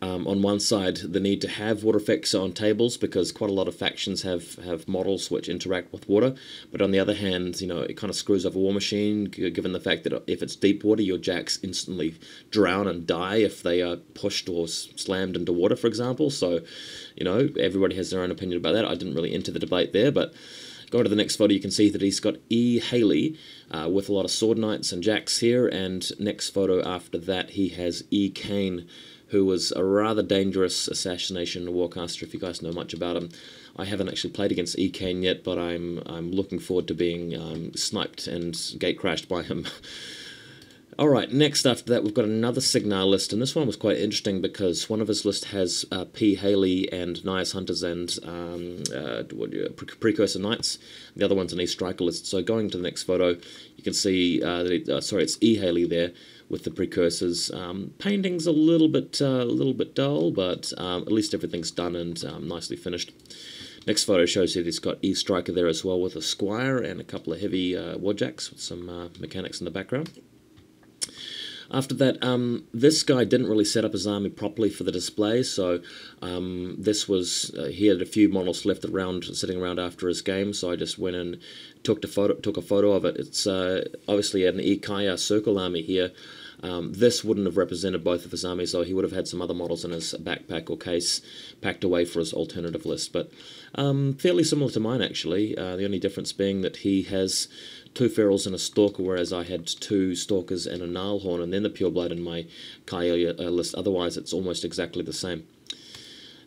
on one side, the need to have water effects on tables because quite a lot of factions have models which interact with water. But on the other hand, it kind of screws over Warmachine, given the fact that if it's deep water, your jacks instantly drown and die if they are pushed or slammed into water, for example. So, everybody has their own opinion about that. I didn't really enter the debate there, but go to the next photo, you can see that he's got E. Haley with a lot of sword knights and jacks here, and next photo after that, he has E. Kane, who was a rather dangerous assassination warcaster, if you guys know much about him. I haven't actually played against E. Kane yet, but I'm looking forward to being sniped and gatecrashed by him. Alright, next after that we've got another Signar list, and this one was quite interesting because one of his list has P. Haley and Nias Hunters and Precursor Knights. The other one's an E. Striker list. So going to the next photo, you can see that it's E. Haley there with the precursors. Painting's a little bit dull, but at least everything's done and nicely finished. Next photo shows that he's got E. Striker there as well with a Squire and a couple of heavy Warjacks with some mechanics in the background. After that, this guy didn't really set up his army properly for the display, so this was he had a few models left sitting around after his game, so I just went and took a photo of it. It's obviously an eKaya circle army here. This wouldn't have represented both of his armies, though. He would have had some other models in his backpack or case packed away for his alternative list, but fairly similar to mine, actually. The only difference being that he has 2 ferals and a Stalker, whereas I had 2 Stalkers and a Gnarlhorn, and then the Pureblood in my Kaya list. Otherwise, it's almost exactly the same.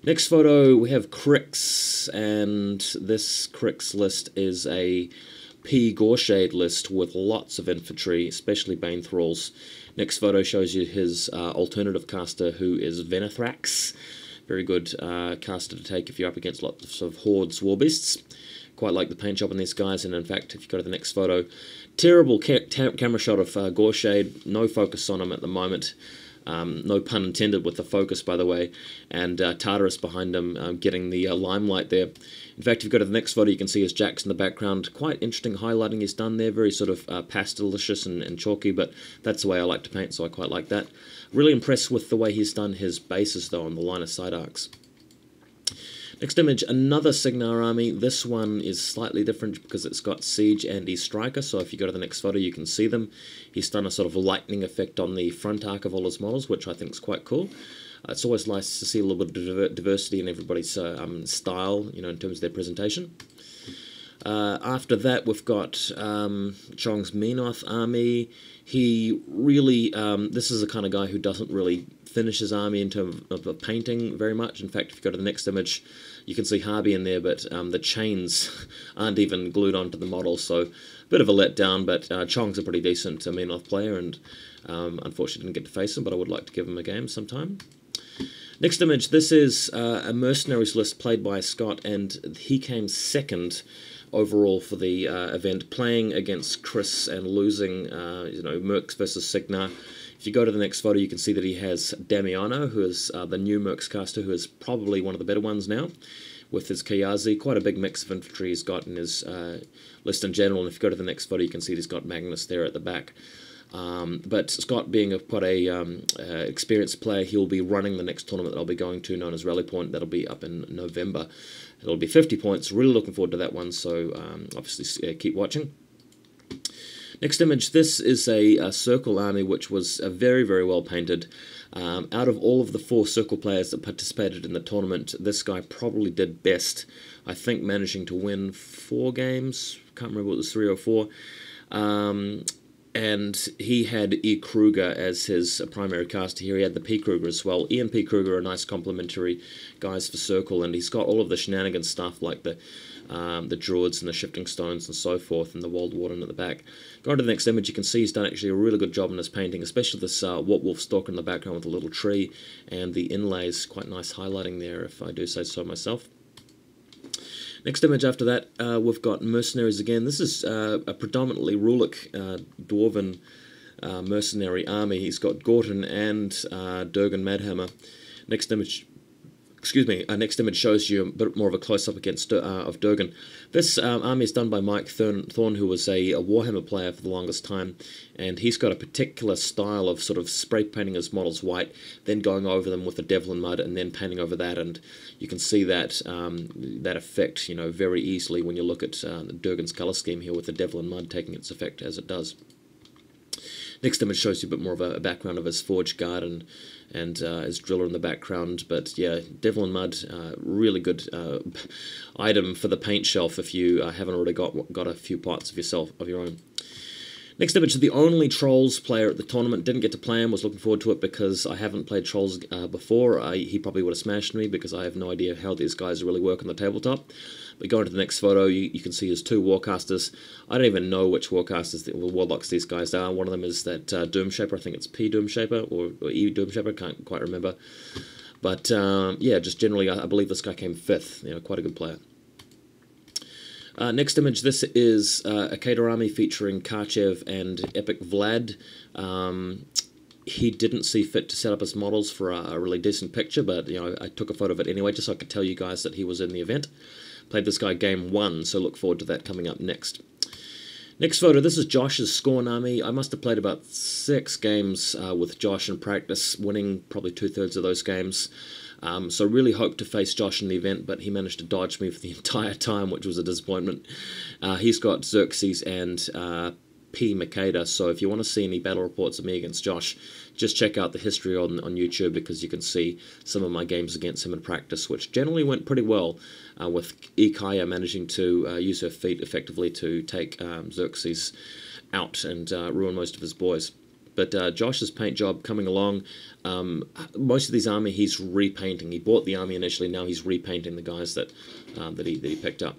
Next photo, we have Cryx, and this Cryx list is a P. Gorshade list with lots of infantry, especially Bane Thralls. Next photo shows you his alternative caster, who is venethrax. Very good caster to take if you're up against lots of Hordes Warbeasts. Quite like the paint job on these guys, and in fact, if you go to the next photo, terrible camera shot of Gorshade, no focus on him at the moment. No pun intended with the focus, by the way, and Tartarus behind him getting the limelight there. In fact, if you go to the next photo, you can see his jacks in the background. Quite interesting highlighting he's done there, very sort of pastelicious and chalky, but that's the way I like to paint, so I quite like that. Really impressed with the way he's done his bases, though, on the line of sight arcs. Next image, another Signar army. This one is slightly different because it's got Siege and E. Striker, so if you go to the next photo you can see them. He's done a sort of lightning effect on the front arc of all his models, which I think is quite cool. It's always nice to see a little bit of diversity in everybody's style, in terms of their presentation. After that, we've got Chong's Menoth army. He really, this is the kind of guy who doesn't really finish his army in terms of painting very much. In fact, if you go to the next image, you can see Harvey in there, but the chains aren't even glued onto the model, so a bit of a letdown, but Chong's a pretty decent Menoth player, and unfortunately didn't get to face him, but I would like to give him a game sometime. Next image, this is a mercenaries list played by Scott, and he came second overall for the event, playing against Chris and losing, Mercs versus Signar. If you go to the next photo, you can see that he has Damiano, who is the new Mercs caster, who is probably one of the better ones now, with his Kayazi. Quite a big mix of infantry he's got in his list in general, and if you go to the next photo, you can see he's got Magnus there at the back. But Scott, being quite a experienced player, he'll be running the next tournament that I'll be going to, known as Rally Point. That'll be up in November. It'll be 50 points. Really looking forward to that one, so obviously keep watching. Next image, this is a Circle army which was very, very well painted. Out of all of the 4 Circle players that participated in the tournament, this guy probably did best. I think managing to win 4 games. Can't remember what it was, 3 or 4. And he had E. Kruger as his primary caster here. He had the P. Kruger as well. E and P. Kruger are nice complementary guys for Circle, and he's got all of the shenanigans stuff like the Druids and the Shifting Stones and so forth, and the Wild Warden at the back. Going to the next image, you can see he's done actually a really good job in his painting, especially this Wolf Stalker in the background with a little tree, and the inlays, quite nice highlighting there, if I do say so myself. Next image after that, we've got Mercenaries again. This is a predominantly Rulik Dwarven mercenary army. He's got Gorton and Durgan Madhammer. Next image Excuse me. Next image shows you a bit more of a close-up against of Durgan. This army is done by Mike Thorne, who was a Warhammer player for the longest time, and he's got a particular style of sort of spray painting his models white, then going over them with the Devil in Mud, and then painting over that, and you can see that that effect, you know, very easily when you look at Durgan's color scheme here with the Devil in Mud taking its effect as it does. Next image shows you a bit more of a background of his Forge Guard and his Driller in the background. But yeah, Devil in Mud, really good item for the paint shelf if you haven't already got a few parts of your own. Next image, the only Trolls player at the tournament. Didn't get to play him, was looking forward to it because I haven't played Trolls before. He probably would have smashed me because I have no idea how these guys really work on the tabletop. But going to the next photo, you can see his 2 Warcasters. I don't even know which Warcasters, Warlocks these guys are. One of them is that Doomshaper, I think it's P Doomshaper or E Doomshaper, can't quite remember. But yeah, just generally, I believe this guy came 5th, you know, quite a good player. Next image, this is a Cater army featuring Karchev and Epic Vlad. He didn't see fit to set up his models for a really decent picture, but you know, I took a photo of it anyway, just so I could tell you guys that he was in the event. Played this guy game 1, so look forward to that coming up next. Next photo, this is Josh's Scorn army. I must have played about 6 games with Josh in practice, winning probably 2/3 of those games. So really hoped to face Josh in the event, but he managed to dodge me for the entire time, which was a disappointment. He's got Xerxes and P. Makeda, so if you want to see any battle reports of me against Josh, just check out the history on YouTube, because you can see some of my games against him in practice, which generally went pretty well, with eKaya managing to use her feat effectively to take Xerxes out and ruin most of his boys. But Josh's paint job coming along. Most of these army he's repainting. He bought the army initially, now he's repainting the guys that he picked up.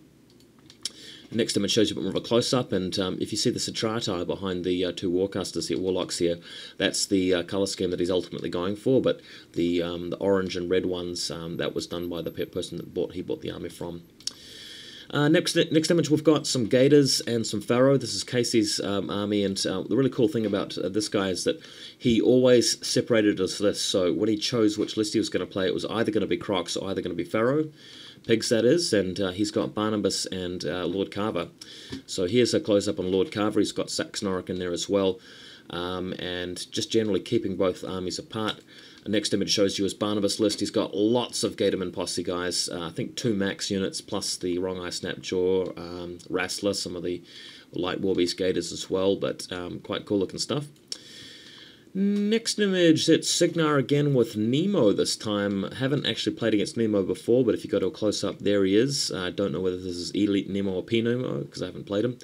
Next image shows you a bit more of a close-up, and if you see the Citrata behind the 2 Warcasters here, Warlocks here, that's the colour scheme that he's ultimately going for, but the orange and red ones, that was done by the person that he bought the army from. Next image, we've got some Gators and some Pharaoh. This is Casey's army, and the really cool thing about this guy is that he always separated his list, so when he chose which list he was going to play, it was either going to be Crocs or either going to be Pharaoh. Pigs, that is, and he's got Barnabas and Lord Carver. So here's a close-up on Lord Carver. He's got Saxonoric in there as well, and just generally keeping both armies apart. The next image shows you his Barnabas list. He's got lots of Gatorman posse guys, I think 2 max units, plus the Wrong Eye Snapjaw, Wrastler, some of the light Warbeast Gators as well, but quite cool looking stuff. Next image, it's Signar again with Nemo this time. Haven't actually played against Nemo before, but if you go to a close-up, there he is. I don't know whether this is Elite Nemo or P Nemo, because I haven't played him.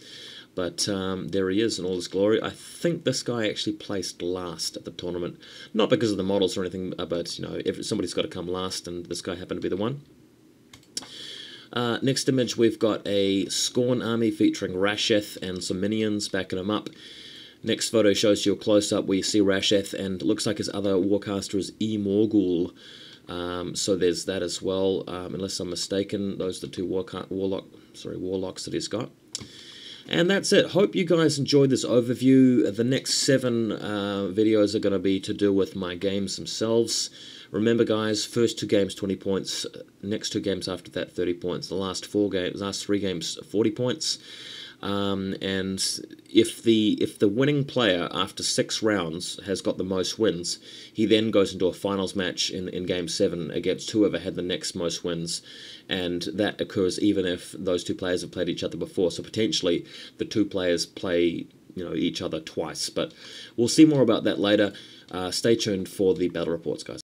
But there he is in all his glory. I think this guy actually placed last at the tournament. Not because of the models or anything, but, you know, if somebody's got to come last, and this guy happened to be the one. Next image, we've got a Scorn army featuring Rasheth and some minions backing him up. Next photo shows you a close-up where you see Rasheth, and it looks like his other Warcaster is E. Morgul. So there's that as well, unless I'm mistaken. Those are the 2 Warlocks that he's got. And that's it. Hope you guys enjoyed this overview. The next 7 videos are going to be to do with my games themselves. Remember, guys, first 2 games 20 points, next 2 games after that 30 points, the last 3 games 40 points. And if the winning player after 6 rounds has got the most wins, he then goes into a finals match in game 7 against whoever had the next most wins, and that occurs even if those 2 players have played each other before. So potentially the 2 players play, you know, each other twice. But we'll see more about that later. Stay tuned for the battle reports, guys.